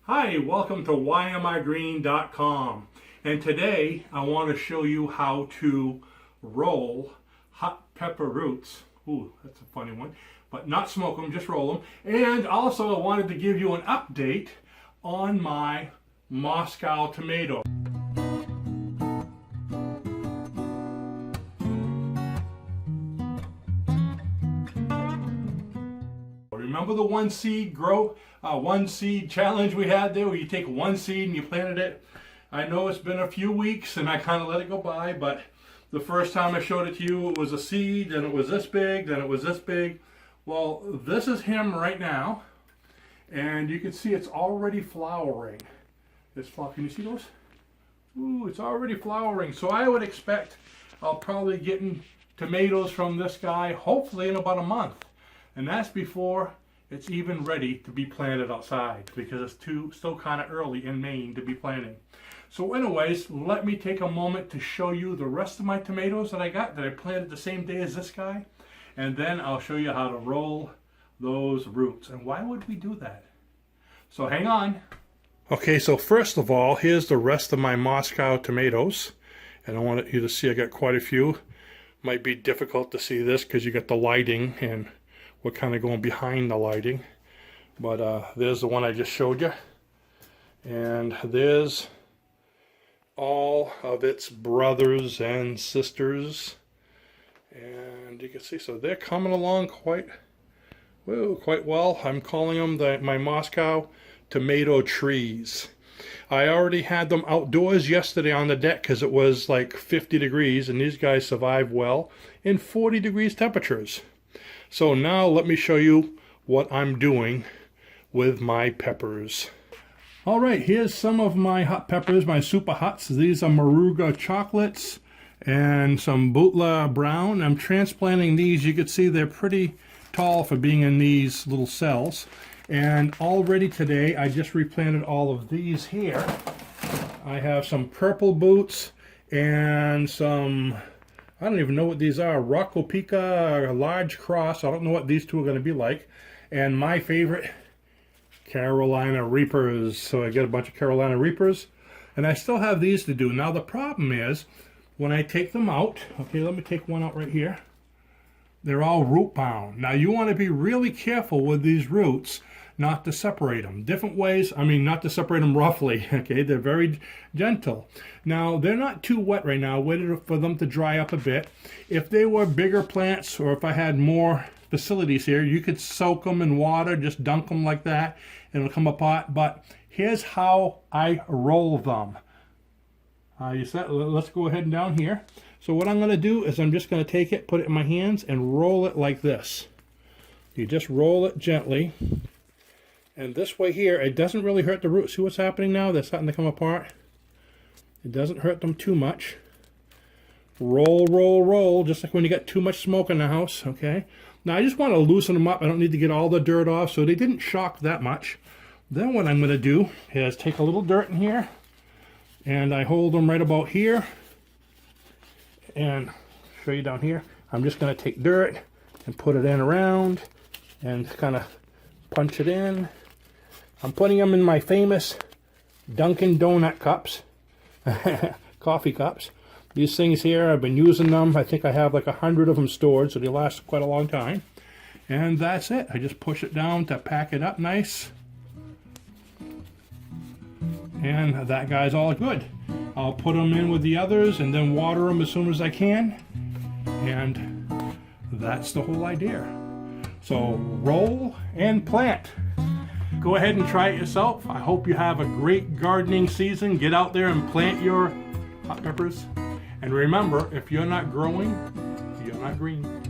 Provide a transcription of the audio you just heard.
Hi, welcome to whyamigreen.com, and today I want to show you how to roll hot pepper roots. Ooh, that's a funny one, but not smoke them, just roll them. And also I wanted to give you an update on my Moscow tomato. Remember the one seed challenge we had there, where you take one seed and you planted it? I know it's been a few weeks and I kind of let it go by, but the first time I showed it to you, it was a seed, then it was this big, then it was this big. Well, this is him right now, and you can see it's already flowering. Can you see those? Ooh, it's already flowering. So I would expect I'll probably get tomatoes from this guy hopefully in about a month. And that's before it's even ready to be planted outside, because it's still kind of early in Maine to be planting. So anyways, let me take a moment to show you the rest of my tomatoes that I planted the same day as this guy. And then I'll show you how to roll those roots. And why would we do that? So hang on. Okay, so first of all, here's the rest of my Moscow tomatoes. And I want you to see I got quite a few. Might be difficult to see this because you got the lighting and we're kind of going behind the lighting, but there's the one I just showed you, and there's all of its brothers and sisters, and you can see, so they're coming along quite well. I'm calling them my Moscow tomato trees. I already had them outdoors yesterday on the deck because it was like 50 degrees, and these guys survive well in 40 degrees temperatures. So now let me show you what I'm doing with my peppers. All right, here's some of my hot peppers, my super hots. These are Moruga chocolates and some Butla brown. I'm transplanting these. You can see they're pretty tall for being in these little cells. And already today, I just replanted all of these here. I have some purple boots and some, I don't even know what these are. Rocco Pica, a large cross. I don't know what these two are going to be like. And my favorite, Carolina Reapers. So I get a bunch of Carolina Reapers. And I still have these to do. Now the problem is, when I take them out, okay, let me take one out right here. They're all root bound. Now you want to be really careful with these roots not to separate them. Different ways, I mean, not to separate them roughly, okay? They're very gentle. Now, they're not too wet right now. Waited for them to dry up a bit. If they were bigger plants, or if I had more facilities here, you could soak them in water, just dunk them like that, and it'll come apart. But here's how I roll them. Let's go ahead and down here. So what I'm going to do is I'm just going to take it, put it in my hands, and roll it like this. You just roll it gently. And this way here, it doesn't really hurt the roots. See what's happening now? They're starting to come apart. It doesn't hurt them too much. Roll, roll, roll, just like when you got too much smoke in the house, okay? Now I just want to loosen them up. I don't need to get all the dirt off, so they didn't shock that much. Then what I'm going to do is take a little dirt in here, and I hold them right about here. And show you down here. I'm just going to take dirt and put it in around and kind of punch it in. I'm putting them in my famous Dunkin' Donut cups, coffee cups. These things here, I've been using them. I think I have like 100 of them stored, so they last quite a long time. And that's it. I just push it down to pack it up nice. And that guy's all good. I'll put them in with the others and then water them as soon as I can. And that's the whole idea. So roll and plant. Go ahead and try it yourself. I hope you have a great gardening season. Get out there and plant your hot peppers. And remember, if you're not growing, you're not green.